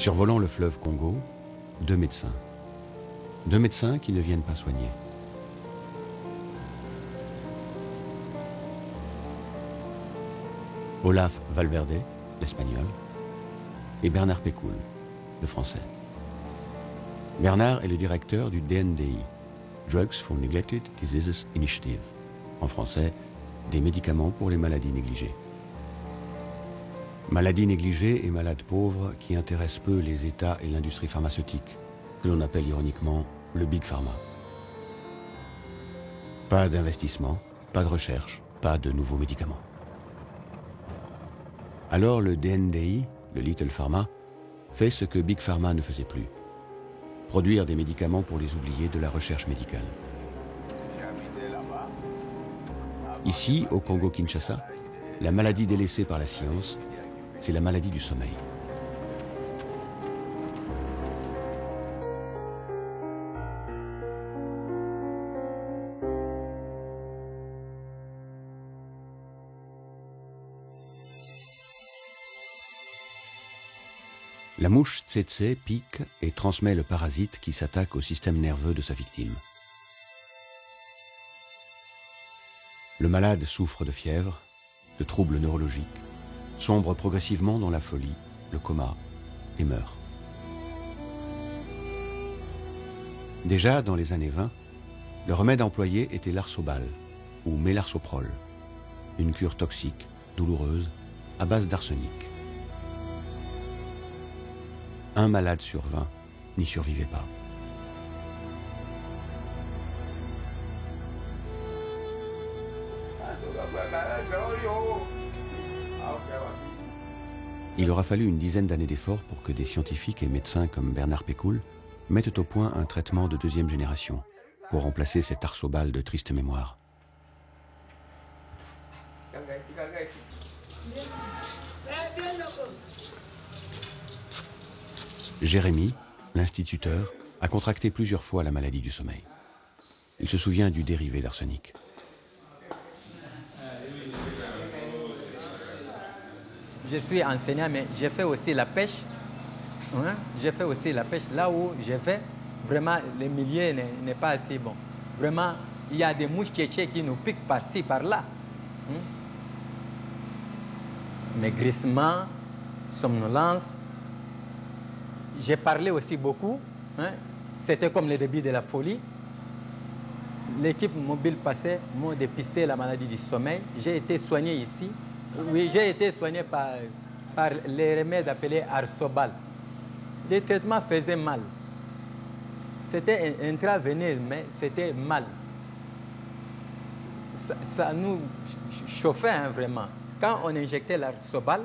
Survolant le fleuve Congo, deux médecins. Deux médecins qui ne viennent pas soigner. Olaf Valverde, l'espagnol, et Bernard Pécoul, le français. Bernard est le directeur du DNDI, Drugs for Neglected Diseases Initiative, en français, des médicaments pour les maladies négligées. Maladies négligées et malades pauvres qui intéressent peu les États et l'industrie pharmaceutique, que l'on appelle ironiquement le Big Pharma. Pas d'investissement, pas de recherche, pas de nouveaux médicaments. Alors le DNDI, le Little Pharma, fait ce que Big Pharma ne faisait plus. Produire des médicaments pour les oubliés de la recherche médicale. Ici, au Congo-Kinshasa, la maladie délaissée par la science, c'est la maladie du sommeil. La mouche tsetse pique et transmet le parasite qui s'attaque au système nerveux de sa victime. Le malade souffre de fièvre, de troubles neurologiques, sombre progressivement dans la folie, le coma et meurt. Déjà dans les années 20, le remède employé était l'arsobal ou mélarsoprol, une cure toxique, douloureuse, à base d'arsenic. Un malade sur 20 n'y survivait pas. Il aura fallu une dizaine d'années d'efforts pour que des scientifiques et médecins comme Bernard Pécoul mettent au point un traitement de deuxième génération pour remplacer cet arsobal de triste mémoire. Jérémy, l'instituteur, a contracté plusieurs fois la maladie du sommeil. Il se souvient du dérivé d'arsenic. Je suis enseignant, mais j'ai fait aussi la pêche. Hein? J'ai fait aussi la pêche. Là où j'ai fait, vraiment, le milieu n'est pas assez bon. Vraiment, il y a des mouches tchétchées qui nous piquent par-ci, par-là. Maigrissement, somnolence. J'ai parlé aussi beaucoup. Hein? C'était comme le début de la folie. L'équipe mobile passée m'a dépisté la maladie du sommeil. J'ai été soigné ici. Oui, j'ai été soigné par les remèdes appelés Arsobal. Les traitements faisaient mal. C'était intraveineux, mais c'était mal. Ça nous chauffait hein, vraiment. Quand on injectait l'Arsobal,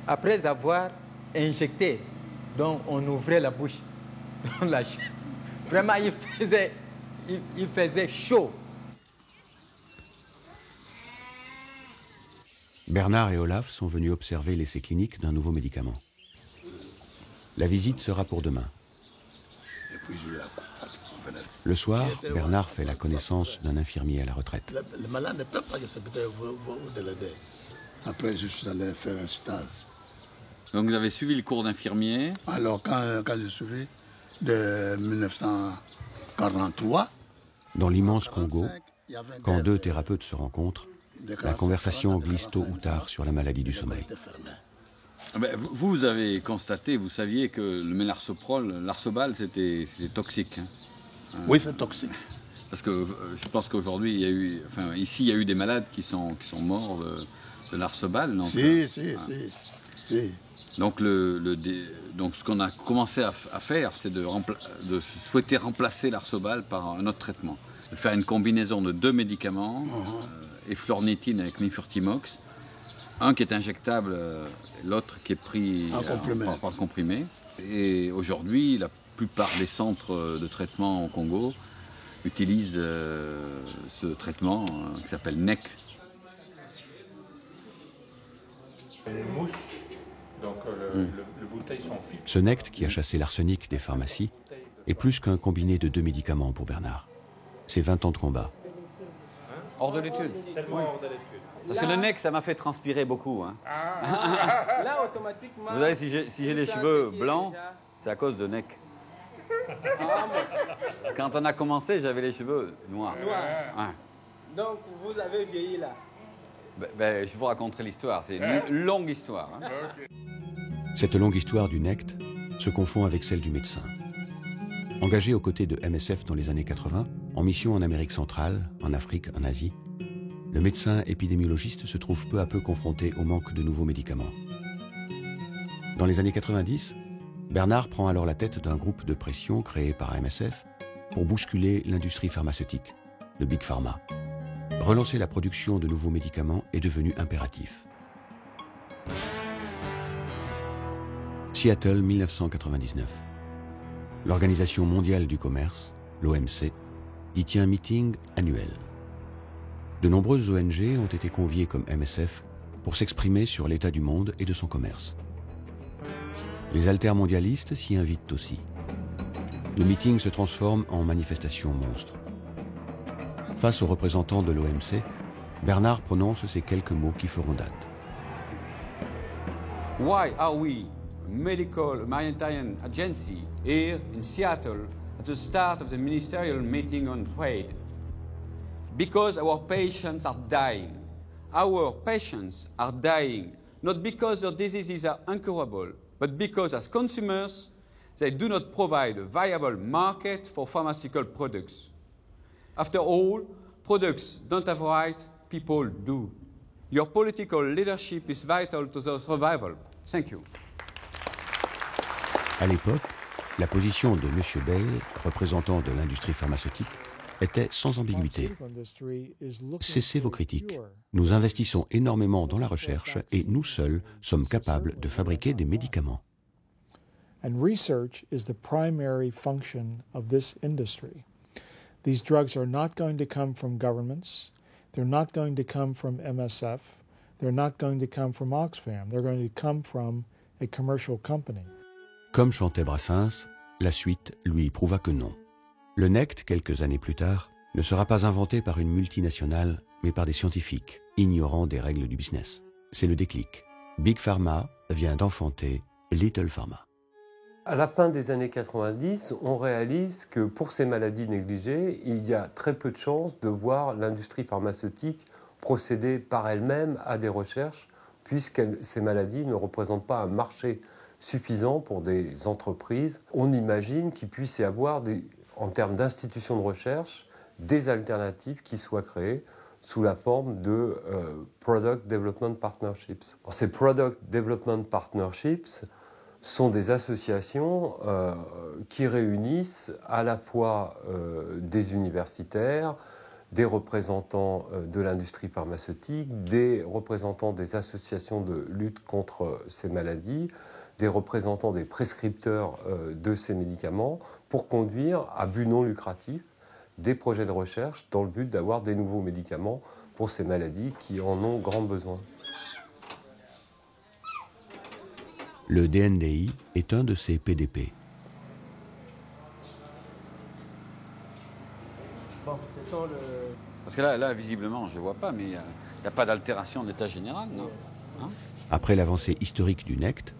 après avoir injecté, donc on ouvrait la bouche. Vraiment, il faisait chaud. Bernard et Olaf sont venus observer l'essai clinique d'un nouveau médicament. La visite sera pour demain. Le soir, Bernard fait la connaissance d'un infirmier à la retraite. Le malade ne peut pas accepter de l'aider. Après, je suis allé faire un stage. Donc vous avez suivi le cours d'infirmier? Alors, quand j'ai suivi, de 1943... Dans l'immense Congo, quand deux thérapeutes se rencontrent, la conversation glisse tôt ou tard sur la maladie du sommeil. Vous avez constaté, vous saviez que le mélarsoprol, l'arsobal, c'était toxique. Hein. Oui, c'est toxique. Parce que je pense qu'aujourd'hui, ici, il y a eu des malades qui sont morts de l'arsobal. Donc, si. Donc, donc ce qu'on a commencé à faire, c'est de souhaiter remplacer l'arsobal par un autre traitement. De faire une combinaison de deux médicaments, eflornithine avec nifurtimox, un qui est injectable, l'autre qui est pris par comprimé. Et aujourd'hui, la plupart des centres de traitement au Congo utilisent ce traitement qui s'appelle NEC. Les mousses, donc le bouteille sont fixes. Ce NECT qui a chassé l'arsenic des pharmacies est plus qu'un combiné de deux médicaments pour Bernard. C'est 20 ans de combat. Hors de l'étude. Seulement hors de l'étude. Parce que le NEC, ça m'a fait transpirer beaucoup. Hein. Là, automatiquement... Vous savez, si j'ai les cheveux blancs, c'est à cause de NEC. Quand on a commencé, j'avais les cheveux noirs. Ouais. Donc, vous avez vieilli là. Je vous raconterai l'histoire. C'est une longue histoire. Hein. Cette longue histoire du NECT se confond avec celle du médecin. Engagé aux côtés de MSF dans les années 80, en mission en Amérique centrale, en Afrique, en Asie, le médecin épidémiologiste se trouve peu à peu confronté au manque de nouveaux médicaments. Dans les années 90, Bernard prend alors la tête d'un groupe de pression créé par MSF pour bousculer l'industrie pharmaceutique, le Big Pharma. Relancer la production de nouveaux médicaments est devenu impératif. Seattle, 1999. L'Organisation mondiale du commerce, l'OMC, y tient un meeting annuel. De nombreuses ONG ont été conviées comme MSF pour s'exprimer sur l'état du monde et de son commerce. Les altermondialistes s'y invitent aussi. Le meeting se transforme en manifestation monstre. Face aux représentants de l'OMC, Bernard prononce ces quelques mots qui feront date. Why are we, Medical Maritime Agency, here in Seattle at the start of the ministerial meeting on trade? Because our patients are dying. Our patients are dying, not because their diseases are incurable, but because as consumers, they do not provide a viable market for pharmaceutical products. After all, products don't have rights, people do. Your political leadership is vital to their survival. Thank you. À l'époque, la position de M. Bale, représentant de l'industrie pharmaceutique, était sans ambiguïté. Cessez vos critiques. Nous investissons énormément dans la recherche et nous seuls sommes capables de fabriquer des médicaments. And research is the primary function of this industry. These drugs are not going to come from governments. They're not going to come from MSF. They're not going to come from Oxfam. They're going to come from a commercial company. Comme chantait Brassens, la suite lui prouva que non. Le NECT, quelques années plus tard, ne sera pas inventé par une multinationale, mais par des scientifiques, ignorant des règles du business. C'est le déclic. Big Pharma vient d'enfanter Little Pharma. À la fin des années 90, on réalise que pour ces maladies négligées, il y a très peu de chances de voir l'industrie pharmaceutique procéder par elle-même à des recherches, puisque ces maladies ne représentent pas un marché suffisant pour des entreprises. On imagine qu'il puisse y avoir, en termes d'institutions de recherche, des alternatives qui soient créées sous la forme de Product Development Partnerships. Ces Product Development Partnerships sont des associations qui réunissent à la fois des universitaires, des représentants de l'industrie pharmaceutique, des représentants des associations de lutte contre ces maladies, des représentants des prescripteurs de ces médicaments, pour conduire à but non lucratif des projets de recherche dans le but d'avoir des nouveaux médicaments pour ces maladies qui en ont grand besoin. Le DNDi est un de ces PDP. Bon, ce sont Parce que là visiblement, je ne vois pas, mais il n'y a pas d'altération de l'état général, non hein? Après l'avancée historique du NECT,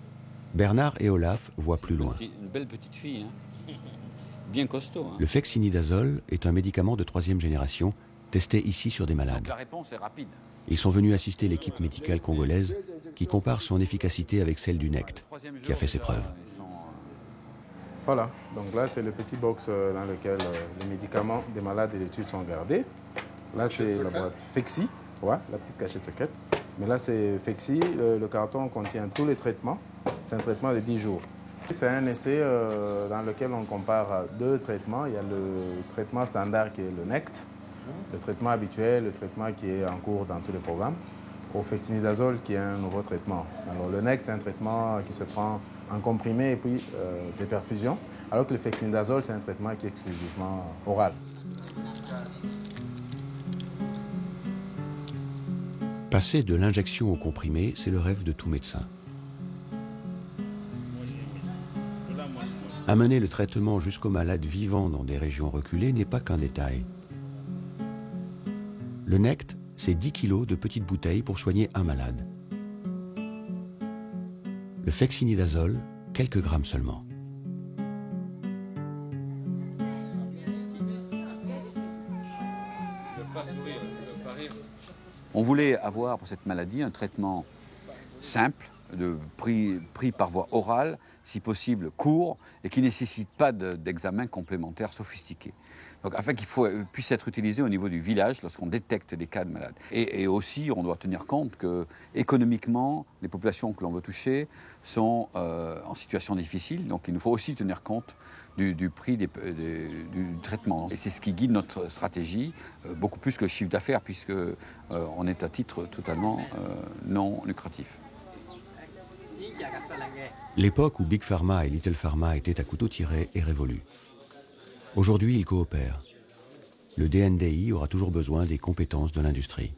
Bernard et Olaf voient plus loin. Une belle petite fille, hein? Bien costaud. Hein? Le fexinidazole est un médicament de 3e génération testé ici sur des malades. Donc la réponse est rapide. Ils sont venus assister l'équipe médicale congolaise qui compare son efficacité avec celle du NECT, qui a fait ses preuves. Voilà, donc là c'est le petit box dans lequel les médicaments des malades et l'étude sont gardés. Là c'est la boîte Fexi, ouais, la petite cachette secrète. Mais là c'est Fexi, le carton contient tous les traitements. C'est un traitement de 10 jours. C'est un essai dans lequel on compare 2 traitements. Il y a le traitement standard qui est le NECT, le traitement habituel, le traitement qui est en cours dans tous les programmes, au fexinidazole qui est un nouveau traitement. Alors le NECT c'est un traitement qui se prend en comprimé et puis des perfusions, alors que le fexinidazole c'est un traitement qui est exclusivement oral. Passer de l'injection au comprimé, c'est le rêve de tout médecin. Amener le traitement jusqu'aux malades vivants dans des régions reculées n'est pas qu'un détail. Le NECT, c'est 10 kilos de petites bouteilles pour soigner un malade. Le fexinidazole, quelques grammes seulement. On voulait avoir pour cette maladie un traitement simple, pris par voie orale, si possible court, et qui ne nécessite pas d'examen complémentaire sophistiqué. Donc, afin qu'il puisse être utilisé au niveau du village lorsqu'on détecte des cas de malades. Et aussi, on doit tenir compte que économiquement, les populations que l'on veut toucher sont en situation difficile. Donc, il nous faut aussi tenir compte du prix du traitement. Et c'est ce qui guide notre stratégie, beaucoup plus que le chiffre d'affaires, puisqu'on est à titre totalement non lucratif. L'époque où Big Pharma et Little Pharma étaient à couteau tiré est révolue. Aujourd'hui, ils coopèrent. Le DNDi aura toujours besoin des compétences de l'industrie.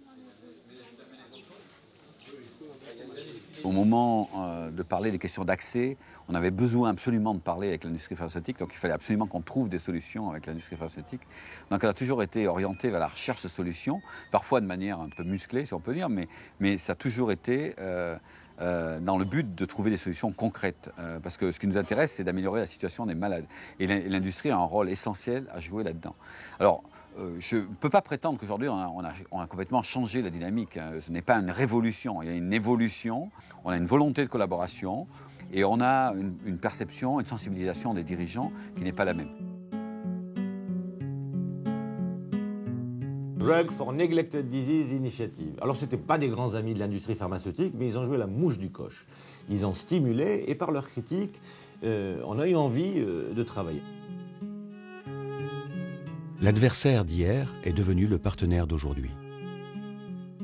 Au moment de parler des questions d'accès, on avait besoin absolument de parler avec l'industrie pharmaceutique, donc il fallait absolument qu'on trouve des solutions avec l'industrie pharmaceutique. Donc elle a toujours été orientée vers la recherche de solutions, parfois de manière un peu musclée, si on peut dire, mais ça a toujours été dans le but de trouver des solutions concrètes. Parce que ce qui nous intéresse, c'est d'améliorer la situation des malades. Et l'industrie a un rôle essentiel à jouer là-dedans. Alors, je ne peux pas prétendre qu'aujourd'hui, on a complètement changé la dynamique. Ce n'est pas une révolution, il y a une évolution, on a une volonté de collaboration et on a une perception, une sensibilisation des dirigeants qui n'est pas la même. Drug for Neglected Disease Initiative. Alors, ce n'étaient pas des grands amis de l'industrie pharmaceutique, mais ils ont joué la mouche du coche. Ils ont stimulé et par leur critique, on a eu envie de travailler. L'adversaire d'hier est devenu le partenaire d'aujourd'hui.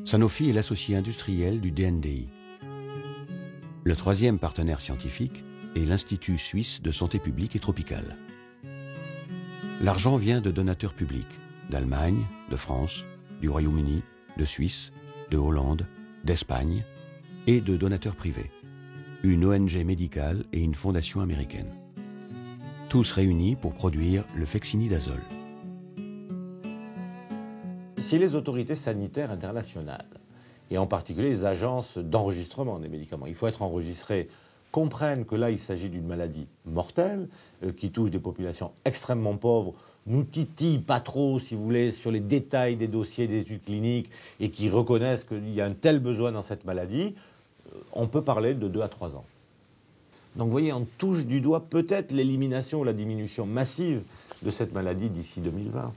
Sanofi est l'associé industriel du DNDi. Le troisième partenaire scientifique est l'Institut suisse de santé publique et tropicale. L'argent vient de donateurs publics, d'Allemagne, de France, du Royaume-Uni, de Suisse, de Hollande, d'Espagne et de donateurs privés, une ONG médicale et une fondation américaine. Tous réunis pour produire le fexinidazole. Si les autorités sanitaires internationales, et en particulier les agences d'enregistrement des médicaments, il faut être enregistré, comprennent que là il s'agit d'une maladie mortelle qui touche des populations extrêmement pauvres, nous titillent pas trop, si vous voulez, sur les détails des dossiers des études cliniques et qui reconnaissent qu'il y a un tel besoin dans cette maladie, on peut parler de 2 à 3 ans. Donc vous voyez, on touche du doigt peut-être l'élimination ou la diminution massive de cette maladie d'ici 2020.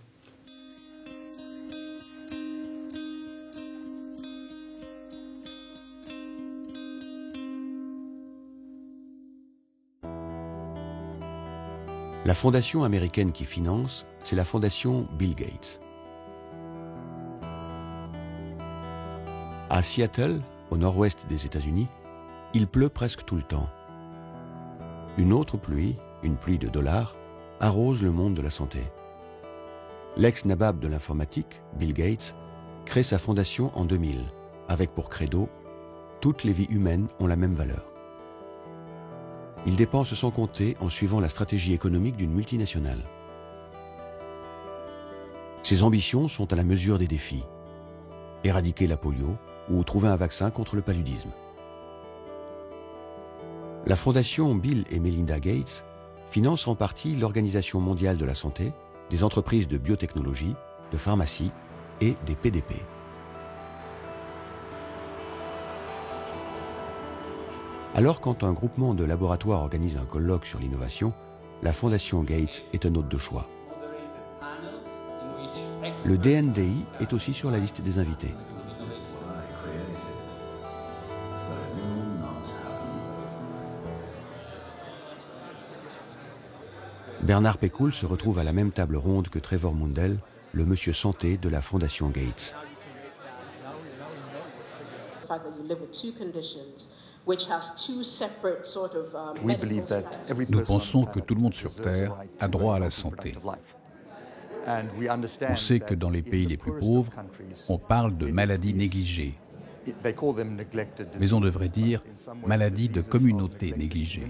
La fondation américaine qui finance, c'est la fondation Bill Gates. À Seattle, au nord-ouest des États-Unis, il pleut presque tout le temps. Une autre pluie, une pluie de dollars, arrose le monde de la santé. L'ex-nabab de l'informatique, Bill Gates, crée sa fondation en 2000, avec pour credo « Toutes les vies humaines ont la même valeur ». Il dépense sans compter en suivant la stratégie économique d'une multinationale. Ses ambitions sont à la mesure des défis. Éradiquer la polio ou trouver un vaccin contre le paludisme. La fondation Bill et Melinda Gates finance en partie l'Organisation mondiale de la santé, des entreprises de biotechnologie, de pharmacie et des PDP. Alors, quand un groupement de laboratoires organise un colloque sur l'innovation, la Fondation Gates est un hôte de choix. Le DNDi est aussi sur la liste des invités. Bernard Pécoul se retrouve à la même table ronde que Trevor Mundell, le monsieur santé de la Fondation Gates. Nous pensons que tout le monde sur Terre a droit à la santé. On sait que dans les pays les plus pauvres, on parle de maladies négligées. Mais on devrait dire maladies de communautés négligées,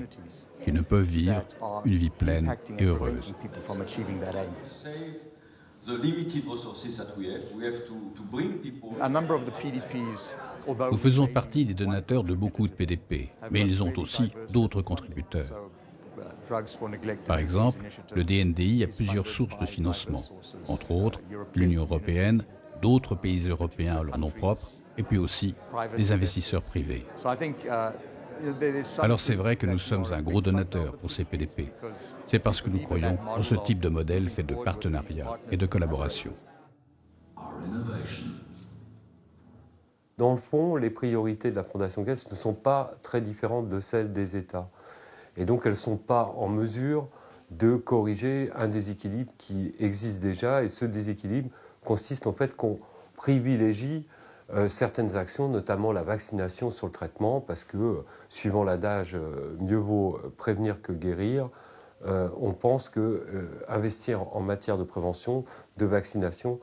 qui ne peuvent vivre une vie pleine et heureuse. Nous faisons partie des donateurs de beaucoup de PDP, mais ils ont aussi d'autres contributeurs. Par exemple, le DNDI a plusieurs sources de financement, entre autres l'Union européenne, d'autres pays européens à leur nom propre, et puis aussi des investisseurs privés. Alors c'est vrai que nous sommes un gros donateur pour ces PDP. C'est parce que nous croyons en ce type de modèle fait de partenariat et de collaboration. Dans le fond, les priorités de la Fondation Gates ne sont pas très différentes de celles des États. Et donc elles ne sont pas en mesure de corriger un déséquilibre qui existe déjà. Et ce déséquilibre consiste en fait qu'on privilégie certaines actions, notamment la vaccination sur le traitement, parce que, suivant l'adage « mieux vaut prévenir que guérir », on pense qu'investir en matière de prévention, de vaccination,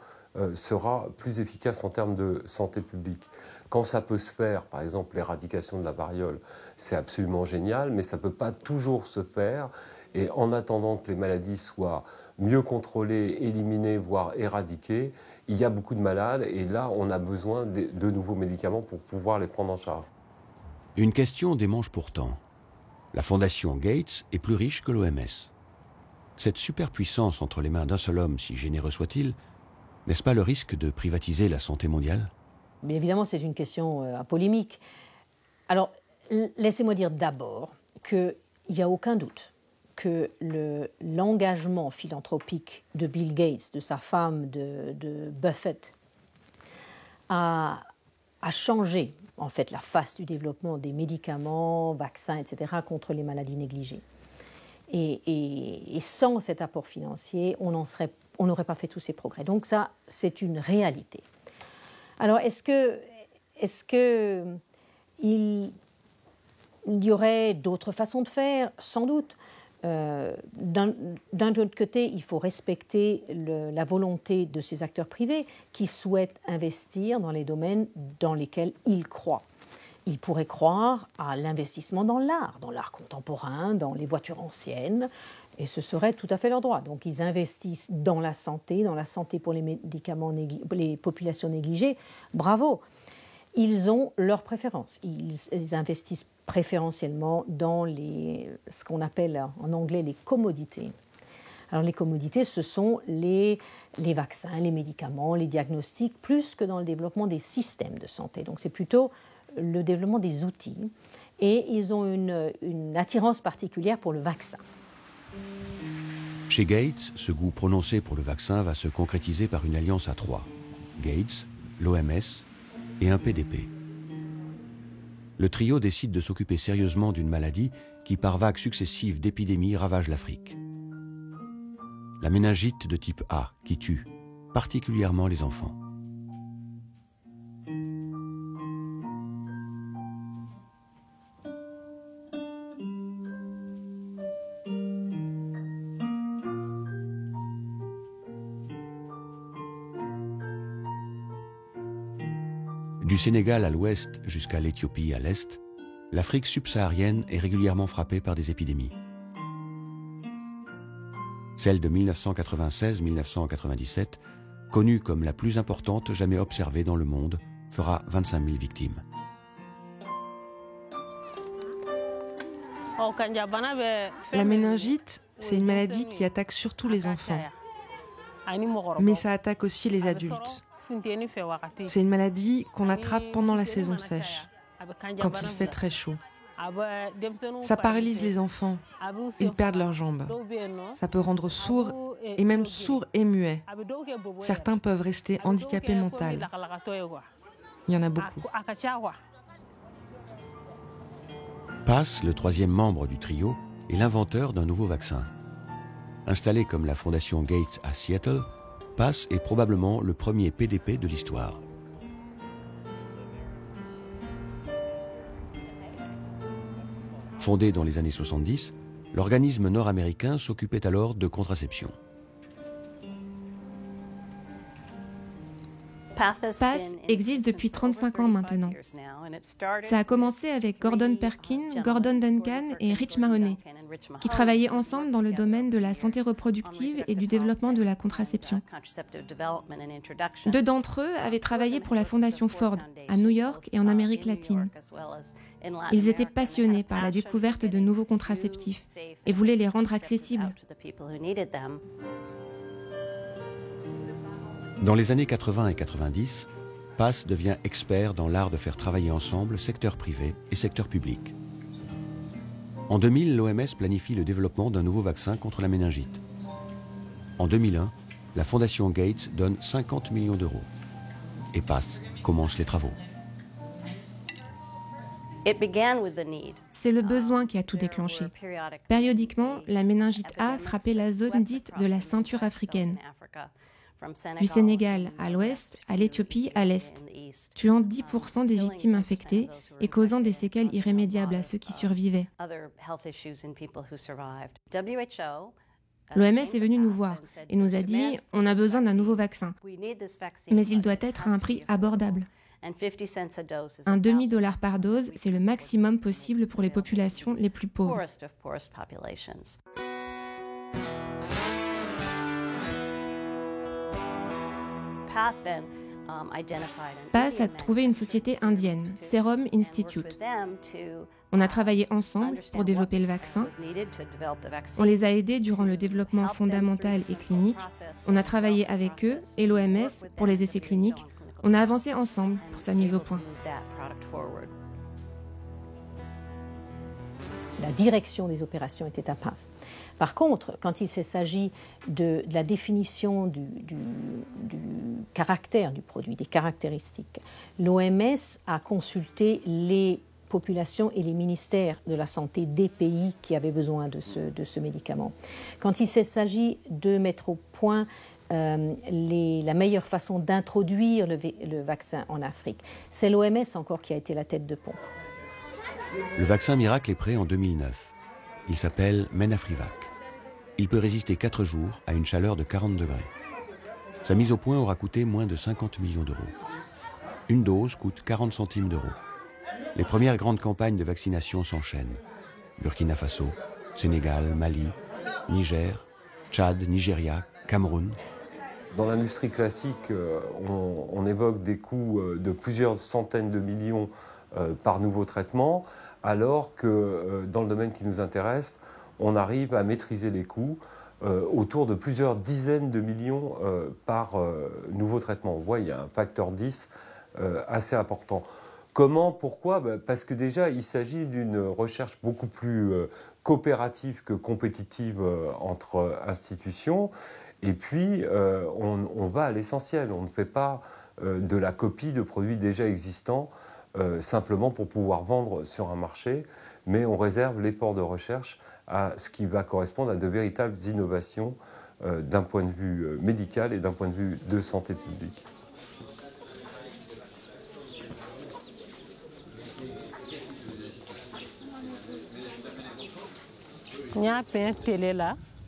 sera plus efficace en termes de santé publique. Quand ça peut se faire, par exemple l'éradication de la variole, c'est absolument génial, mais ça ne peut pas toujours se faire. Et en attendant que les maladies soient mieux contrôlées, éliminées, voire éradiquées, il y a beaucoup de malades et là, on a besoin de nouveaux médicaments pour pouvoir les prendre en charge. Une question démange pourtant. La Fondation Gates est plus riche que l'OMS. Cette superpuissance entre les mains d'un seul homme, si généreux soit-il, n'est-ce pas le risque de privatiser la santé mondiale? Bien évidemment, c'est une question polémique. Alors, laissez-moi dire d'abord qu'il n'y a aucun doute que l'engagement philanthropique de Bill Gates, de sa femme, de Buffett, a changé en fait la face du développement des médicaments, vaccins, etc. contre les maladies négligées. Et sans cet apport financier, on n'aurait pas fait tous ces progrès. Donc ça, c'est une réalité. Alors, est-ce que il y aurait d'autres façons de faire? Sans doute. D'un autre côté, il faut respecter la volonté de ces acteurs privés qui souhaitent investir dans les domaines dans lesquels ils croient. Ils pourraient croire à l'investissement dans l'art contemporain, dans les voitures anciennes, et ce serait tout à fait leur droit. Donc ils investissent dans la santé pour les médicaments, les populations négligées. Bravo! Ils ont leurs préférences. Ils investissent préférentiellement dans ce qu'on appelle en anglais les commodités. Alors les commodités, ce sont les vaccins, les médicaments, les diagnostics, plus que dans le développement des systèmes de santé. Donc c'est plutôt le développement des outils. Et ils ont une attirance particulière pour le vaccin. Chez Gates, ce goût prononcé pour le vaccin va se concrétiser par une alliance à trois. Gates, l'OMS et un PDP. Le trio décide de s'occuper sérieusement d'une maladie qui, par vagues successives d'épidémies, ravage l'Afrique. La méningite de type A, qui tue, particulièrement les enfants. Du Sénégal à l'ouest jusqu'à l'Éthiopie à l'est, l'Afrique subsaharienne est régulièrement frappée par des épidémies. Celle de 1996-1997, connue comme la plus importante jamais observée dans le monde, fera 25 000 victimes. La méningite, c'est une maladie qui attaque surtout les enfants, mais ça attaque aussi les adultes. C'est une maladie qu'on attrape pendant la saison sèche, quand il fait très chaud. Ça paralyse les enfants, ils perdent leurs jambes. Ça peut rendre sourds et même sourds et muets. Certains peuvent rester handicapés mentaux. Il y en a beaucoup. Pass, le troisième membre du trio, est l'inventeur d'un nouveau vaccin. Installé comme la Fondation Gates à Seattle, Pass est probablement le premier PDP de l'histoire. Fondé dans les années 70, l'organisme nord-américain s'occupait alors de contraception. PATH existe depuis 35 ans maintenant. Ça a commencé avec Gordon Perkins, Gordon Duncan et Rich Mahoney, qui travaillaient ensemble dans le domaine de la santé reproductive et du développement de la contraception. Deux d'entre eux avaient travaillé pour la Fondation Ford, à New York et en Amérique latine. Ils étaient passionnés par la découverte de nouveaux contraceptifs et voulaient les rendre accessibles. Dans les années 80 et 90, PATH devient expert dans l'art de faire travailler ensemble secteur privé et secteur public. En 2000, l'OMS planifie le développement d'un nouveau vaccin contre la méningite. En 2001, la Fondation Gates donne 50 millions d'euros. Et PATH commence les travaux. C'est le besoin qui a tout déclenché. Périodiquement, la méningite A frappait la zone dite de la ceinture africaine, du Sénégal à l'ouest à l'Éthiopie à l'est, tuant 10% des victimes infectées et causant des séquelles irrémédiables à ceux qui survivaient. L'OMS est venu nous voir et nous a dit « on a besoin d'un nouveau vaccin, mais il doit être à un prix abordable ». Un demi-dollar par dose, c'est le maximum possible pour les populations les plus pauvres. PATH a trouvé une société indienne, Serum Institute. On a travaillé ensemble pour développer le vaccin. On les a aidés durant le développement fondamental et clinique. On a travaillé avec eux et l'OMS pour les essais cliniques. On a avancé ensemble pour sa mise au point. La direction des opérations était à PATH. Par contre, quand il s'agit de la définition du caractère du produit, des caractéristiques, l'OMS a consulté les populations et les ministères de la santé des pays qui avaient besoin de ce médicament. Quand il s'agit de mettre au point la meilleure façon d'introduire le vaccin en Afrique, c'est l'OMS encore qui a été la tête de pont. Le vaccin miracle est prêt en 2009. Il s'appelle Menafrivac. Il peut résister 4 jours à une chaleur de 40 degrés. Sa mise au point aura coûté moins de 50 millions d'euros. Une dose coûte 40 centimes d'euros. Les premières grandes campagnes de vaccination s'enchaînent. Burkina Faso, Sénégal, Mali, Niger, Tchad, Nigeria, Cameroun. Dans l'industrie classique, on évoque des coûts de plusieurs centaines de millions par nouveau traitement, alors que dans le domaine qui nous intéresse, on arrive à maîtriser les coûts autour de plusieurs dizaines de millions par nouveau traitement. On voit, il y a un facteur 10 assez important. Comment? Pourquoi? Parce que déjà, il s'agit d'une recherche beaucoup plus coopérative que compétitive entre institutions. Et puis, on va à l'essentiel. On ne fait pas de la copie de produits déjà existants simplement pour pouvoir vendre sur un marché, mais on réserve l'effort de recherche à ce qui va correspondre à de véritables innovations d'un point de vue médical et d'un point de vue de santé publique.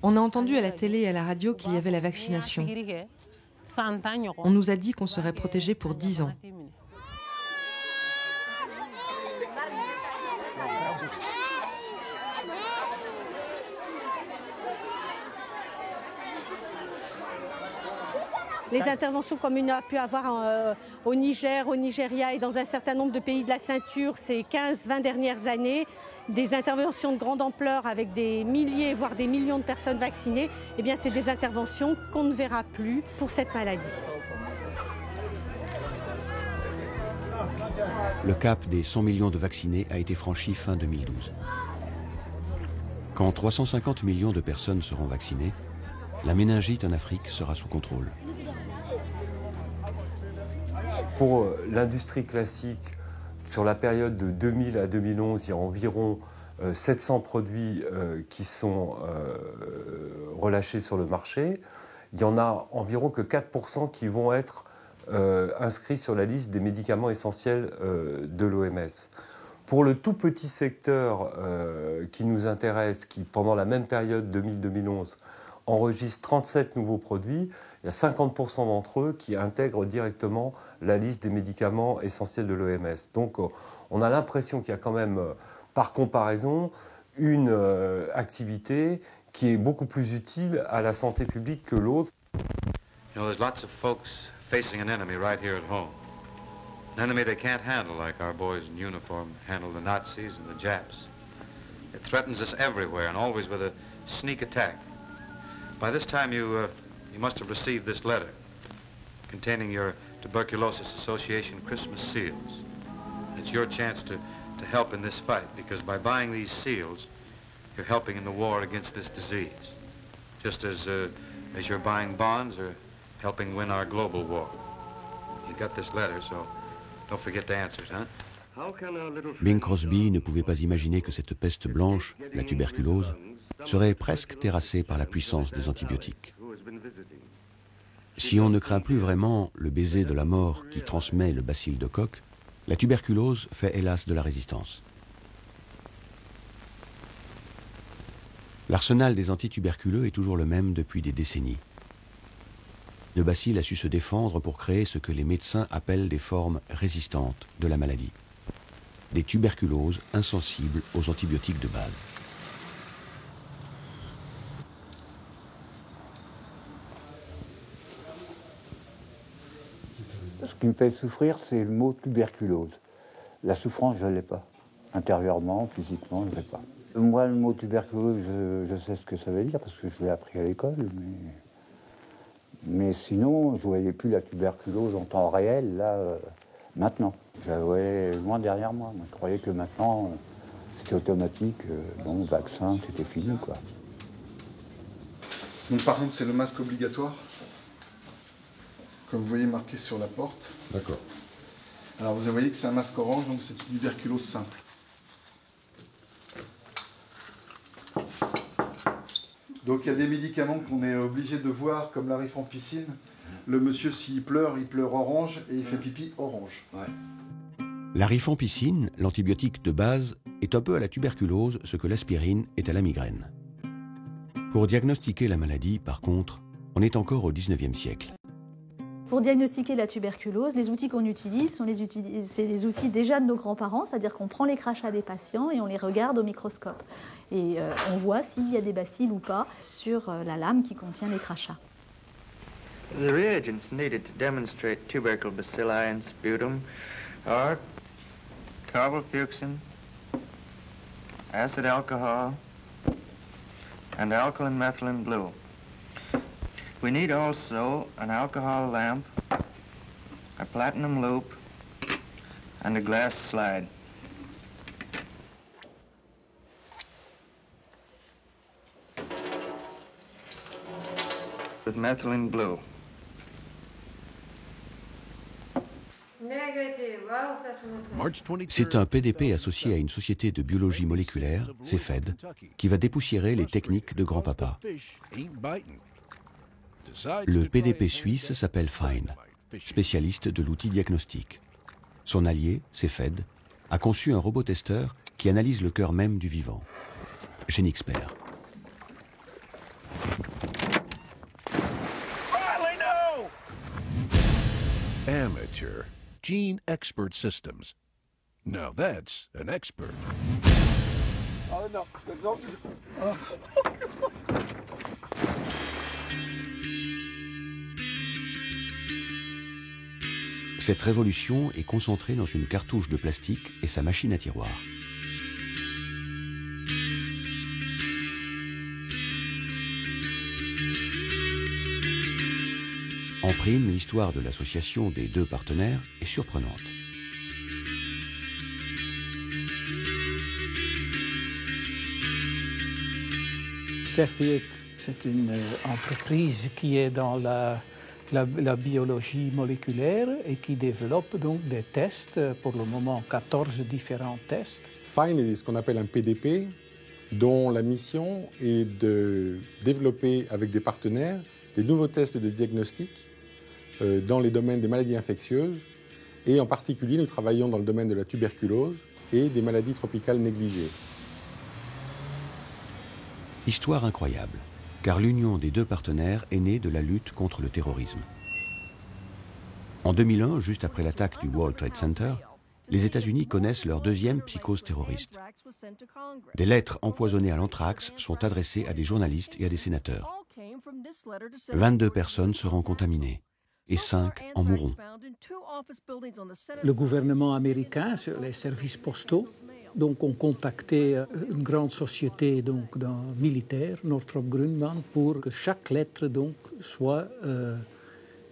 On a entendu à la télé et à la radio qu'il y avait la vaccination. On nous a dit qu'on serait protégé pour 10 ans. Les interventions comme on a pu avoir au Niger, au Nigeria et dans un certain nombre de pays de la ceinture ces 15-20 dernières années, des interventions de grande ampleur avec des milliers, voire des millions de personnes vaccinées, eh bien c'est des interventions qu'on ne verra plus pour cette maladie. Le cap des 100 millions de vaccinés a été franchi fin 2012. Quand 350 millions de personnes seront vaccinées, la méningite en Afrique sera sous contrôle. Pour l'industrie classique, sur la période de 2000 à 2011, il y a environ 700 produits qui sont relâchés sur le marché. Il y en a environ que 4% qui vont être inscrits sur la liste des médicaments essentiels de l'OMS. Pour le tout petit secteur qui nous intéresse, qui pendant la même période 2000-2011 enregistre 37 nouveaux produits. Il y a 50% d'entre eux qui intègrent directement la liste des médicaments essentiels de l'OMS. Donc on a l'impression qu'il y a quand même, par comparaison, une activité qui est beaucoup plus utile à la santé publique que l'autre. You know, there's lots of folks facing an enemy right here at home. An enemy they can't handle like our boys in uniform handle the Nazis and the Japs. It threatens us everywhere and always with a sneak attack. By this time you must have received this letter containing your Tuberculosis Association Christmas seals. It's your chance to help in this fight, because by buying these seals, you're helping in the war against this disease, just as you're buying bonds or helping win our global war. You got this letter, so don't forget to answer it, huh? Bing Crosby ne pouvait pas imaginer que cette peste blanche, la tuberculose, serait presque terrassée par la puissance des antibiotiques. Si on ne craint plus vraiment le baiser de la mort qui transmet le bacille de Koch, la tuberculose fait hélas de la résistance. L'arsenal des antituberculeux est toujours le même depuis des décennies. Le bacille a su se défendre pour créer ce que les médecins appellent des formes résistantes de la maladie. Des tuberculoses insensibles aux antibiotiques de base. Ce qui me fait souffrir, c'est le mot tuberculose. La souffrance, je ne l'ai pas. Intérieurement, physiquement, je ne l'ai pas. Moi, le mot tuberculose, je sais ce que ça veut dire parce que je l'ai appris à l'école, mais sinon, je ne voyais plus la tuberculose en temps réel, là, maintenant. Je la voyais loin derrière moi. Moi, je croyais que maintenant, c'était automatique. Bon, vaccin, c'était fini, quoi. Donc, par contre, c'est le masque obligatoire, comme vous voyez marqué sur la porte. D'accord. Alors, vous voyez que c'est un masque orange, donc c'est une tuberculose simple. Donc il y a des médicaments qu'on est obligé de voir, comme la rifampicine. Le monsieur, s'il pleure, il pleure orange et il fait pipi orange. La rifampicine, l'antibiotique de base, est un peu à la tuberculose ce que l'aspirine est à la migraine. Pour diagnostiquer la maladie, par contre, on est encore au XIXe siècle. Pour diagnostiquer la tuberculose, les outils qu'on utilise, c'est les outils déjà de nos grands-parents, c'est-à-dire qu'on prend les crachats des patients et on les regarde au microscope. Et on voit s'il y a des bacilles ou pas sur la lame qui contient les crachats. The reagents needed to demonstrate tubercle bacilli in sputum are carbofuchsin, acid alcohol, and alkaline methylene blue. We need also an alcohol lamp, a platinum loop, and a glass slide. With methylene blue. C'est un PDP associé à une société de biologie moléculaire, CEFED, qui va dépoussiérer les techniques de grand-papa. Le PDP suisse s'appelle Fine, spécialiste de l'outil diagnostic. Son allié, CEFED, a conçu un robot-testeur qui analyse le cœur même du vivant. Genixpert. Amateur Gene Expert Systems. Now that's an expert. Oh no, Cette révolution est concentrée dans une cartouche de plastique et sa machine à tiroir. En prime, l'histoire de l'association des deux partenaires est surprenante. Cepheid, c'est une entreprise qui est dans la biologie moléculaire et qui développe donc des tests, pour le moment 14 différents tests. Fine est ce qu'on appelle un PDP, dont la mission est de développer avec des partenaires des nouveaux tests de diagnostic dans les domaines des maladies infectieuses, et en particulier nous travaillons dans le domaine de la tuberculose et des maladies tropicales négligées. Histoire incroyable. car l'union des deux partenaires est née de la lutte contre le terrorisme. En 2001, juste après l'attaque du World Trade Center, les États-Unis connaissent leur deuxième psychose terroriste. Des lettres empoisonnées à l'anthrax sont adressées à des journalistes et à des sénateurs. 22 personnes seront contaminées et 5 en mourront. Le gouvernement américain, les services postaux, donc, ont contacté une grande société militaire, Northrop Grumman, pour que chaque lettre donc, soit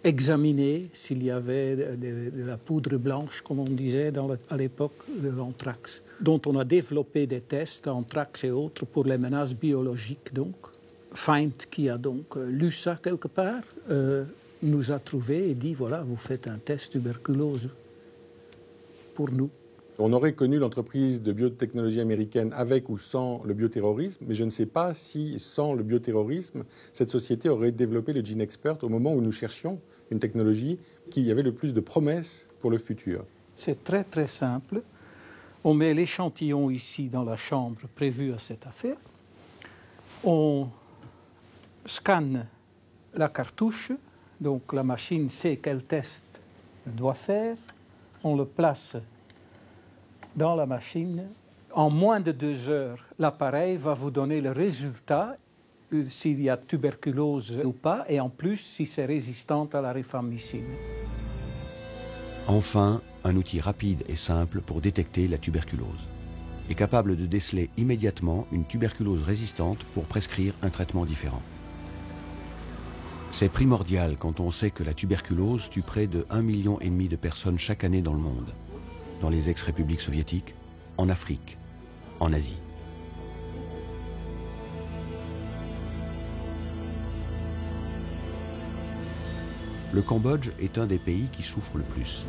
examinée s'il y avait de la poudre blanche, comme on disait à l'époque, de l'anthrax, dont on a développé des tests, anthrax et autres, pour les menaces biologiques. Donc. Feind, qui a donc lu ça quelque part, nous a trouvé et dit, voilà, vous faites un test tuberculose pour nous. On aurait connu l'entreprise de biotechnologie américaine avec ou sans le bioterrorisme, mais je ne sais pas si, sans le bioterrorisme, cette société aurait développé le GeneXpert au moment où nous cherchions une technologie qui avait le plus de promesses pour le futur. C'est très très simple. On met l'échantillon ici dans la chambre prévue à cette affaire. On scanne la cartouche, donc la machine sait quel test elle doit faire. On le place dans la machine. En moins de 2 heures, l'appareil va vous donner le résultat, s'il y a tuberculose ou pas, et en plus, si c'est résistant à la rifampicine. Enfin, un outil rapide et simple pour détecter la tuberculose. Est capable de déceler immédiatement une tuberculose résistante pour prescrire un traitement différent. C'est primordial quand on sait que la tuberculose tue près de 1,5 million de personnes chaque année dans le monde. Dans les ex-républiques soviétiques, en Afrique, en Asie. Le Cambodge est un des pays qui souffre le plus.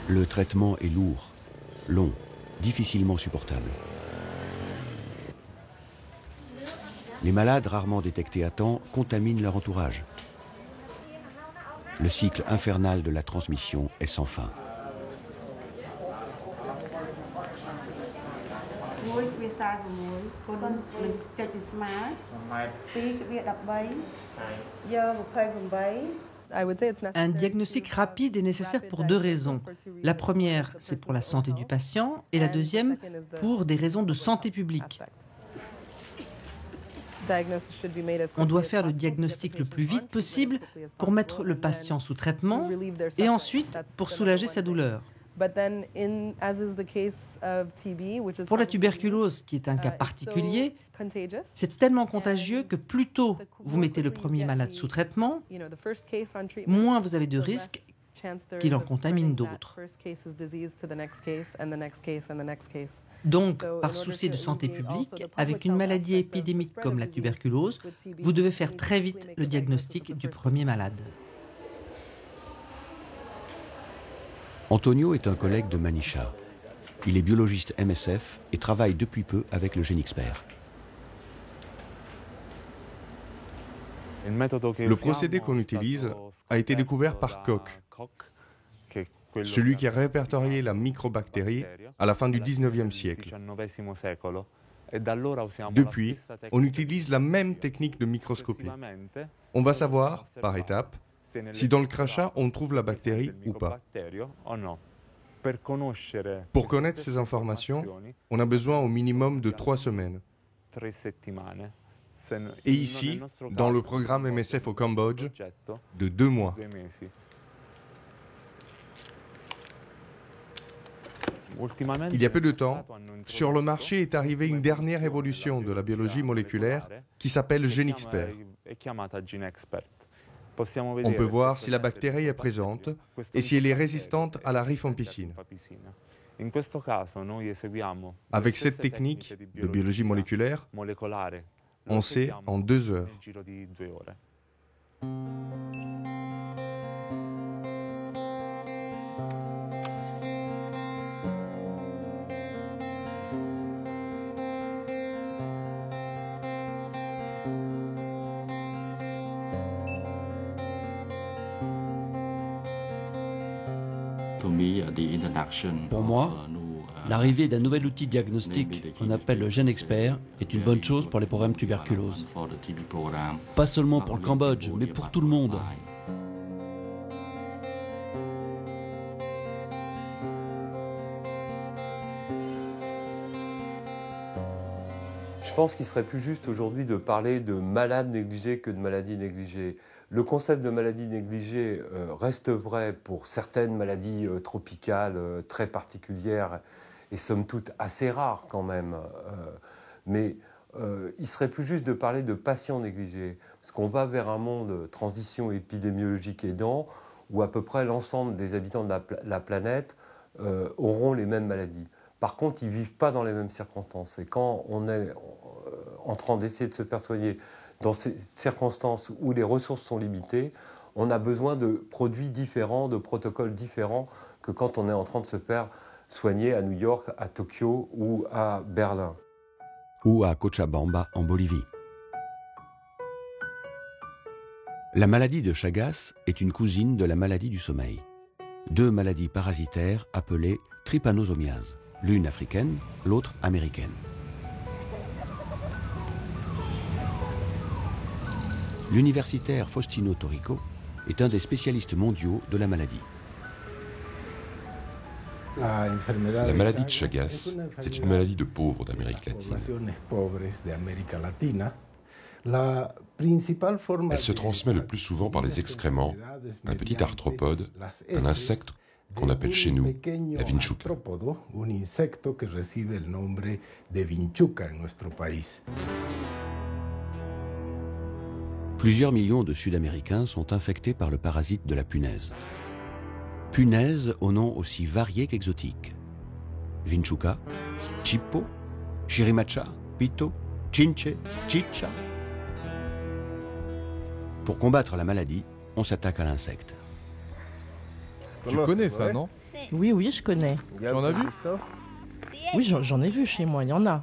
Le traitement est lourd, long, difficilement supportable. Les malades rarement détectés à temps contaminent leur entourage. Le cycle infernal de la transmission est sans fin. Un diagnostic rapide est nécessaire pour 2 raisons. La première, c'est pour la santé du patient, et la deuxième, pour des raisons de santé publique. On doit faire le diagnostic le plus vite possible pour mettre le patient sous traitement et ensuite pour soulager sa douleur. Pour la tuberculose, qui est un cas particulier, c'est tellement contagieux que plus tôt vous mettez le premier malade sous traitement, moins vous avez de risques qu'il en contamine d'autres. Donc, par souci de santé publique, avec une maladie épidémique comme la tuberculose, vous devez faire très vite le diagnostic du premier malade. Antonio est un collègue de Manisha. Il est biologiste MSF et travaille depuis peu avec le GeneXpert. Le procédé qu'on utilise a été découvert par Koch, celui qui a répertorié la microbactérie à la fin du XIXe siècle. Depuis, on utilise la même technique de microscopie. On va savoir, par étapes, si dans le crachat on trouve la bactérie ou pas. Pour connaître ces informations, on a besoin au minimum de 3 semaines. Et ici, dans le programme MSF au Cambodge, de 2 mois. Il y a peu de temps, sur le marché est arrivée une dernière évolution de la biologie moléculaire qui s'appelle GeneXpert. On peut voir si la bactérie est présente et si elle est résistante à la rifampicine. Avec cette technique de biologie moléculaire, on sait en 2 heures. Pour moi, L'arrivée d'un nouvel outil diagnostique qu'on appelle le GeneXpert est une bonne chose pour les programmes tuberculose. Pas seulement pour le Cambodge, mais pour tout le monde. Je pense qu'il serait plus juste aujourd'hui de parler de malades négligés que de maladies négligées. Le concept de maladie négligée reste vrai pour certaines maladies tropicales très particulières et somme toute assez rares quand même. Mais il serait plus juste de parler de patients négligés, parce qu'on va vers un monde transition épidémiologique aidant où à peu près l'ensemble des habitants de la planète auront les mêmes maladies. Par contre, ils ne vivent pas dans les mêmes circonstances. Et quand on est en train d'essayer de se faire soigner dans ces circonstances où les ressources sont limitées, on a besoin de produits différents, de protocoles différents que quand on est en train de se faire soigner à New York, à Tokyo ou à Berlin. Ou à Cochabamba, en Bolivie. La maladie de Chagas est une cousine de la maladie du sommeil. Deux maladies parasitaires appelées trypanosomiases, l'une africaine, l'autre américaine. L'universitaire Faustino Torrico est un des spécialistes mondiaux de la maladie. La maladie de Chagas, c'est une maladie de pauvres d'Amérique latine. Elle se transmet le plus souvent par les excréments, un petit arthropode, un insecte qu'on appelle chez nous la vinchuca. Plusieurs millions de Sud-Américains sont infectés par le parasite de la punaise. Punaise au nom aussi varié qu'exotique. Vinchuca, Chippo, Chirimacha, Pito, Chinche, Chicha. Pour combattre la maladie, on s'attaque à l'insecte. Tu connais ça, non? Oui, je connais. Tu en as vu? Oui, j'en ai vu chez moi, il y en a.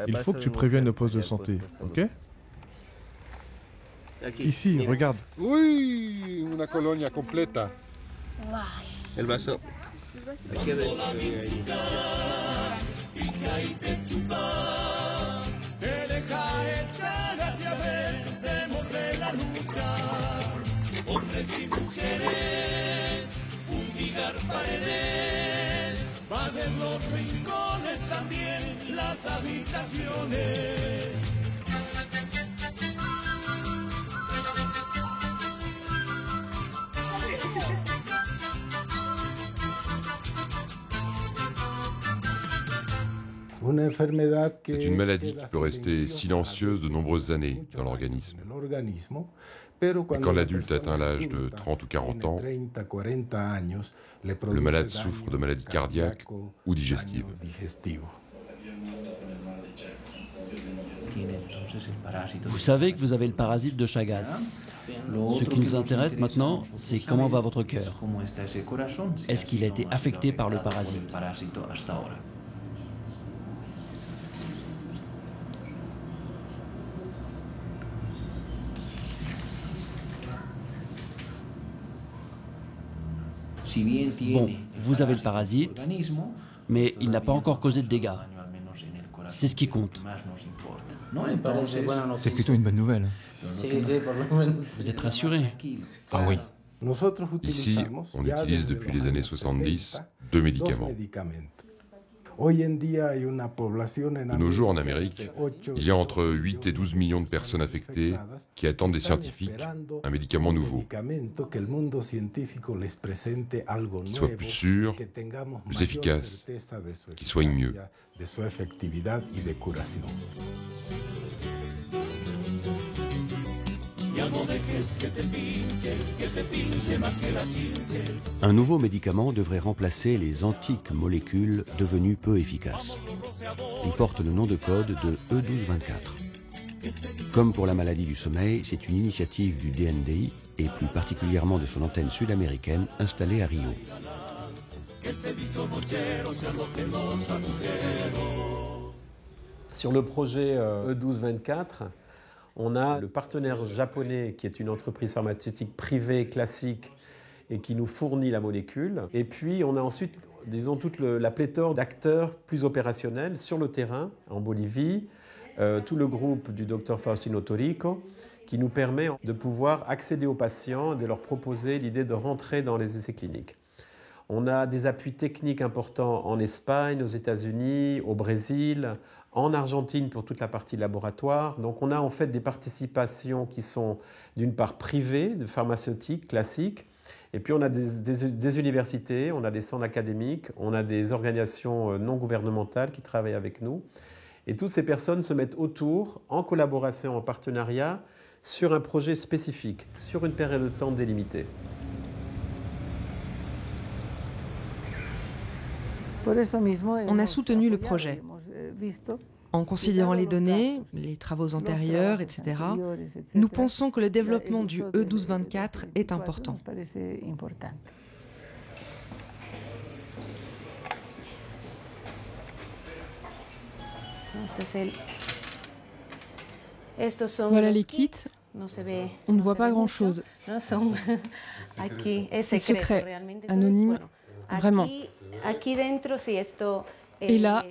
Il faut que tu préviennes le poste de santé, ok? Ici, regarde. Oui, una colonia completa. El vaso. Hombres y mujeres, fumigar paredes, vas en los rincones también las habitaciones. C'est une maladie qui peut rester silencieuse de nombreuses années dans l'organisme. Et quand l'adulte atteint l'âge de 30 ou 40 ans, le malade souffre de maladies cardiaques ou digestives. Vous savez que vous avez le parasite de Chagas. Ce qui nous intéresse maintenant, c'est comment va votre cœur. Est-ce qu'il a été affecté par le parasite? Bon, vous avez le parasite, mais il n'a pas encore causé de dégâts. C'est ce qui compte. C'est plutôt une bonne nouvelle. Vous êtes rassuré? Ah oui. Ici, on utilise depuis les années 70 deux médicaments. De nos jours en Amérique, il y a entre 8 et 12 millions de personnes affectées qui attendent des scientifiques un médicament nouveau, qui soit plus sûr, plus efficace, qui soigne mieux. Un nouveau médicament devrait remplacer les antiques molécules devenues peu efficaces. Il porte le nom de code de E1224. Comme pour la maladie du sommeil, c'est une initiative du DNDI et plus particulièrement de son antenne sud-américaine installée à Rio. Sur le projet E1224, on a le partenaire japonais qui est une entreprise pharmaceutique privée classique et qui nous fournit la molécule. Et puis on a ensuite disons, toute la pléthore d'acteurs plus opérationnels sur le terrain, en Bolivie, tout le groupe du docteur Faustino Torico, qui nous permet de pouvoir accéder aux patients et de leur proposer l'idée de rentrer dans les essais cliniques. On a des appuis techniques importants en Espagne, aux États-Unis, au Brésil, en Argentine pour toute la partie laboratoire. Donc on a en fait des participations qui sont d'une part privées, de pharmaceutiques classiques, et puis on a des universités, on a des centres académiques, on a des organisations non gouvernementales qui travaillent avec nous. Et toutes ces personnes se mettent autour, en collaboration, en partenariat, sur un projet spécifique, sur une période de temps délimitée. On a soutenu le projet. En considérant les données, les travaux antérieurs, etc., nous pensons que le développement du E1224 est important. Voilà les kits. On ne voit pas grand-chose. C'est secret, anonyme, vraiment. Et là,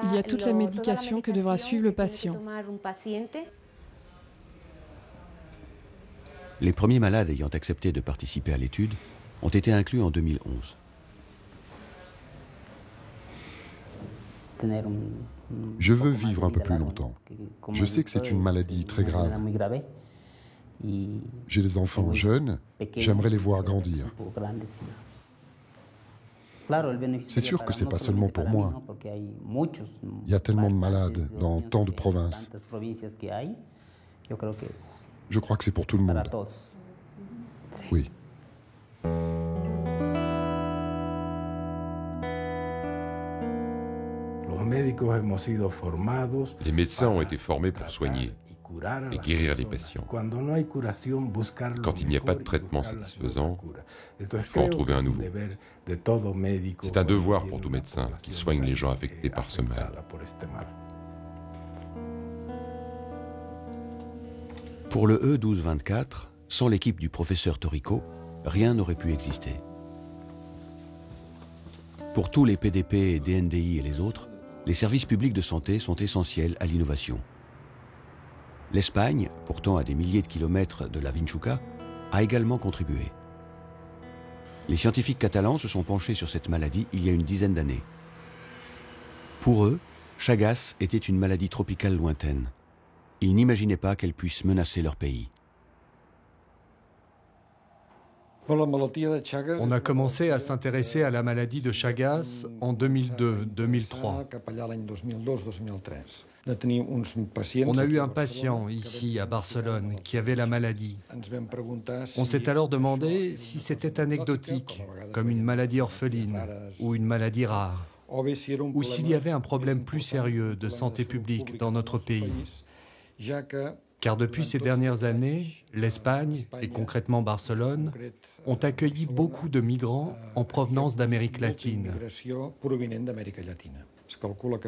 il y a toute la médication que devra suivre le patient. Les premiers malades ayant accepté de participer à l'étude ont été inclus en 2011. Je veux vivre un peu plus longtemps. Je sais que c'est une maladie très grave. J'ai des enfants jeunes, j'aimerais les voir grandir. C'est sûr que ce n'est pas seulement pour moi. Il y a tellement de malades dans tant de provinces. Je crois que c'est pour tout le monde. Oui. Les médecins ont été formés pour soigner et guérir les patients. Quand il n'y a pas de traitement satisfaisant, il faut en trouver un nouveau. C'est un devoir pour tout médecin qui soigne les gens affectés par ce mal. Pour le E1224, sans l'équipe du professeur Torico, rien n'aurait pu exister. Pour tous les PDP, DNDI et les autres, les services publics de santé sont essentiels à l'innovation. L'Espagne, pourtant à des milliers de kilomètres de la Vinchuca, a également contribué. Les scientifiques catalans se sont penchés sur cette maladie il y a une dizaine d'années. Pour eux, Chagas était une maladie tropicale lointaine. Ils n'imaginaient pas qu'elle puisse menacer leur pays. On a commencé à s'intéresser à la maladie de Chagas en 2002-2003. On a eu un patient ici à Barcelone qui avait la maladie. On s'est alors demandé si c'était anecdotique, comme une maladie orpheline ou une maladie rare, ou s'il y avait un problème plus sérieux de santé publique dans notre pays. Car depuis ces dernières années, l'Espagne, et concrètement Barcelone, ont accueilli beaucoup de migrants en provenance d'Amérique latine.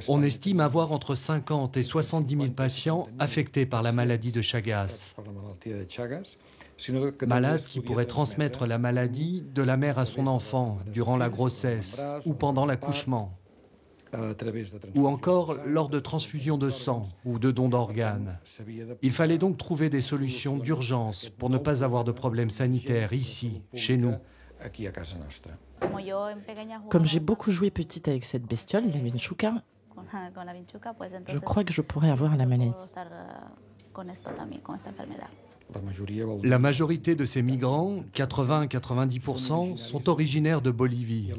On estime avoir entre 50 et 70 000 patients affectés par la maladie de Chagas. Malades qui pourraient transmettre la maladie de la mère à son enfant durant la grossesse ou pendant l'accouchement, ou encore lors de transfusions de sang ou de dons d'organes. Il fallait donc trouver des solutions d'urgence pour ne pas avoir de problèmes sanitaires ici, chez nous. Comme j'ai beaucoup joué petite avec cette bestiole, la Vinchuca, je crois que je pourrais avoir la maladie. La majorité de ces migrants, 80-90%, sont originaires de Bolivie.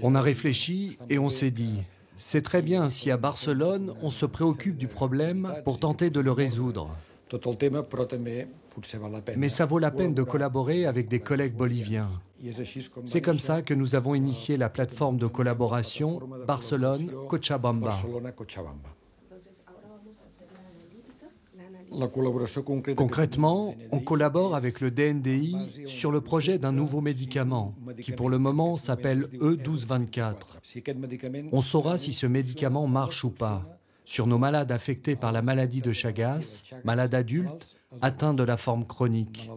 On a réfléchi et on s'est dit, c'est très bien si à Barcelone, on se préoccupe du problème pour tenter de le résoudre. Mais ça vaut la peine de collaborer avec des collègues boliviens. C'est comme ça que nous avons initié la plateforme de collaboration Barcelone-Cochabamba. Concrètement, on collabore avec le DNDI sur le projet d'un nouveau médicament qui pour le moment s'appelle E1224. On saura si ce médicament marche ou pas sur nos malades affectés par la maladie de Chagas, malades adultes atteints de la forme chronique.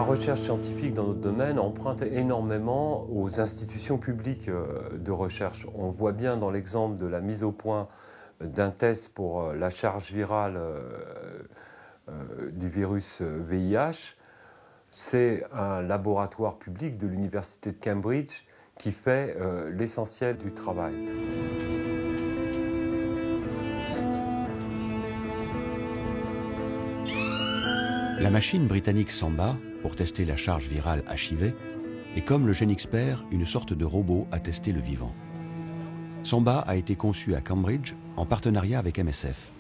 La recherche scientifique dans notre domaine emprunte énormément aux institutions publiques de recherche. On voit bien dans l'exemple de la mise au point d'un test pour la charge virale du virus VIH. C'est un laboratoire public de l'Université de Cambridge qui fait l'essentiel du travail. La machine britannique Samba, pour tester la charge virale HIV, est comme le GeneXpert, une sorte de robot à tester le vivant. Samba a été conçu à Cambridge en partenariat avec MSF.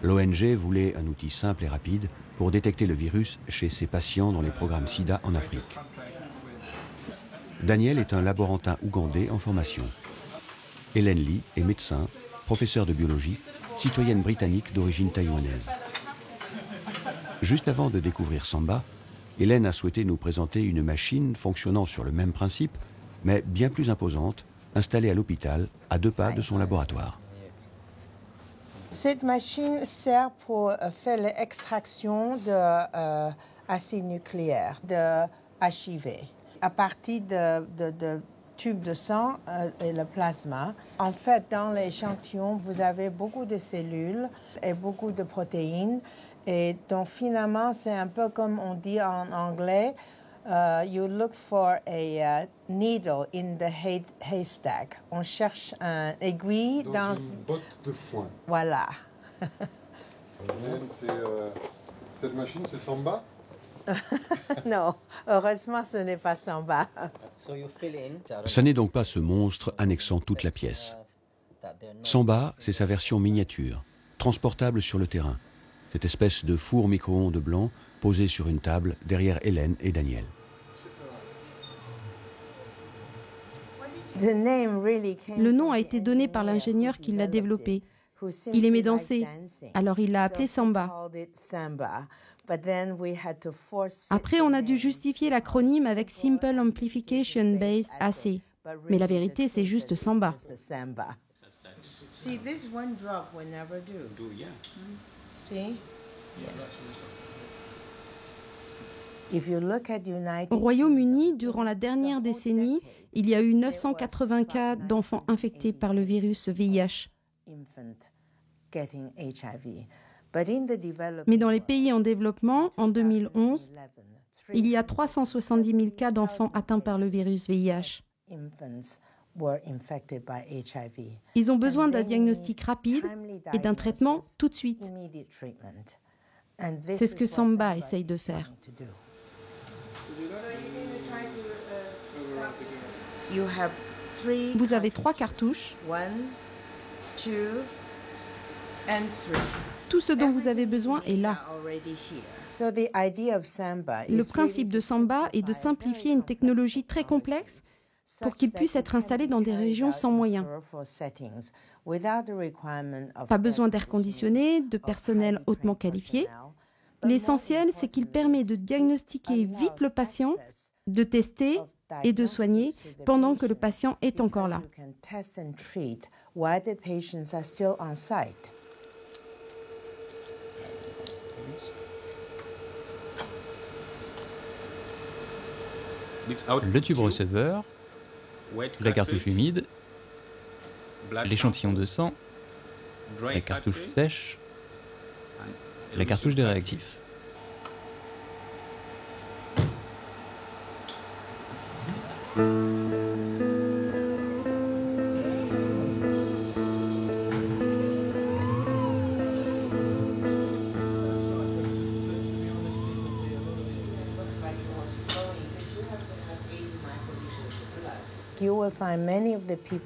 L'ONG voulait un outil simple et rapide pour détecter le virus chez ses patients dans les programmes SIDA en Afrique. Daniel est un laborantin ougandais en formation. Hélène Lee est médecin, professeure de biologie, citoyenne britannique d'origine taïwanaise. Juste avant de découvrir Samba, Hélène a souhaité nous présenter une machine fonctionnant sur le même principe, mais bien plus imposante, installée à l'hôpital, à 2 pas de son laboratoire. Cette machine sert pour faire l'extraction d'acide nucléaire, de HIV, à partir de tubes de sang et le plasma. En fait, dans l'échantillon, vous avez beaucoup de cellules et beaucoup de protéines. Et donc, finalement, c'est un peu comme on dit en anglais, you look for a needle in the haystack. On cherche un aiguille dans une botte de foin. Voilà. Cette machine, c'est Samba? Non, heureusement, ce n'est pas Samba. Ce n'est donc pas ce monstre annexant toute la pièce. Samba, c'est sa version miniature, transportable sur le terrain. Cette espèce de four micro-ondes blanc posé sur une table derrière Hélène et Daniel. Le nom a été donné par l'ingénieur qui l'a développé. Il aimait danser, alors il l'a appelé Samba. Après, on a dû justifier l'acronyme avec Simple Amplification Based Assay. Mais la vérité, c'est juste Samba. Au Royaume-Uni, durant la dernière décennie, il y a eu 980 cas d'enfants infectés par le virus VIH. Mais dans les pays en développement, en 2011, il y a 370 000 cas d'enfants atteints par le virus VIH. Ils ont besoin d'un diagnostic rapide et d'un traitement tout de suite. C'est ce que Samba essaye de faire. Vous avez 3 cartouches. Tout ce dont vous avez besoin est là. Le principe de Samba est de simplifier une technologie très complexe pour qu'il puisse être installé dans des régions sans moyens. Pas besoin d'air conditionné, de personnel hautement qualifié. L'essentiel, c'est qu'il permet de diagnostiquer vite le patient, de tester et de soigner pendant que le patient est encore là. Le tube receveur, la cartouche humide, l'échantillon de sang, la cartouche sèche, la cartouche de réactif.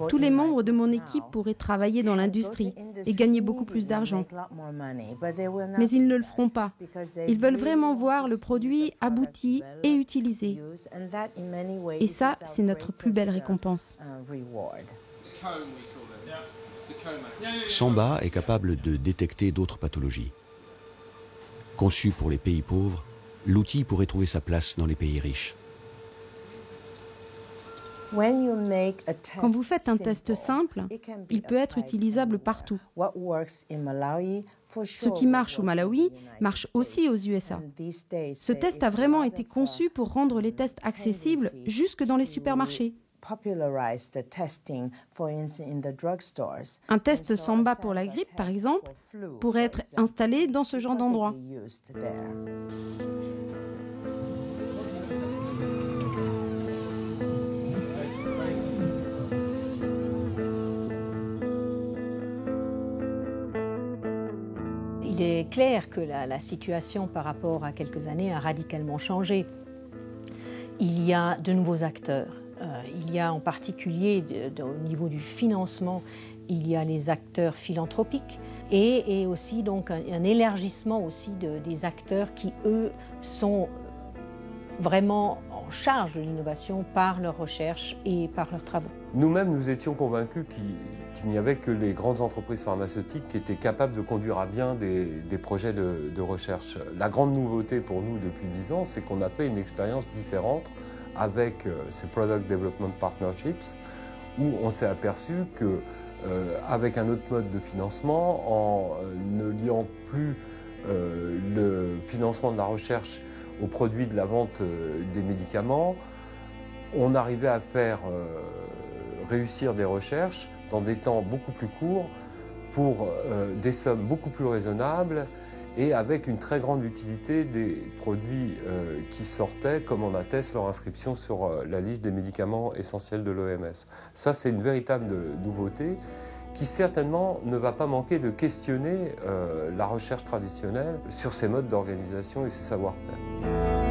Tous les membres de mon équipe pourraient travailler dans l'industrie et gagner beaucoup plus d'argent. Mais ils ne le feront pas. Ils veulent vraiment voir le produit abouti et utilisé. Et ça, c'est notre plus belle récompense. Samba est capable de détecter d'autres pathologies. Conçu pour les pays pauvres, l'outil pourrait trouver sa place dans les pays riches. Quand vous faites un test simple, il peut être utilisable partout. Ce qui marche au Malawi marche aussi aux USA. Ce test a vraiment été conçu pour rendre les tests accessibles jusque dans les supermarchés. Un test Samba pour la grippe, par exemple, pourrait être installé dans ce genre d'endroit. Il est clair que la situation par rapport à quelques années a radicalement changé. Il y a de nouveaux acteurs. Il y a en particulier, au niveau du financement, il y a les acteurs philanthropiques et aussi donc un élargissement aussi des acteurs qui, eux, sont vraiment en charge de l'innovation par leur recherche et par leurs travaux. Nous-mêmes, nous étions convaincus qu'il n'y avait que les grandes entreprises pharmaceutiques qui étaient capables de conduire à bien des projets de recherche. La grande nouveauté pour nous depuis 10 ans, c'est qu'on a fait une expérience différente avec ces Product Development Partnerships, où on s'est aperçu que avec un autre mode de financement, en ne liant plus le financement de la recherche au produit de la vente des médicaments, on arrivait à faire réussir des recherches dans des temps beaucoup plus courts pour des sommes beaucoup plus raisonnables et avec une très grande utilité des produits qui sortaient, comme on atteste leur inscription sur la liste des médicaments essentiels de l'OMS. Ça, c'est une véritable nouveauté qui certainement ne va pas manquer de questionner la recherche traditionnelle sur ses modes d'organisation et ses savoir-faire.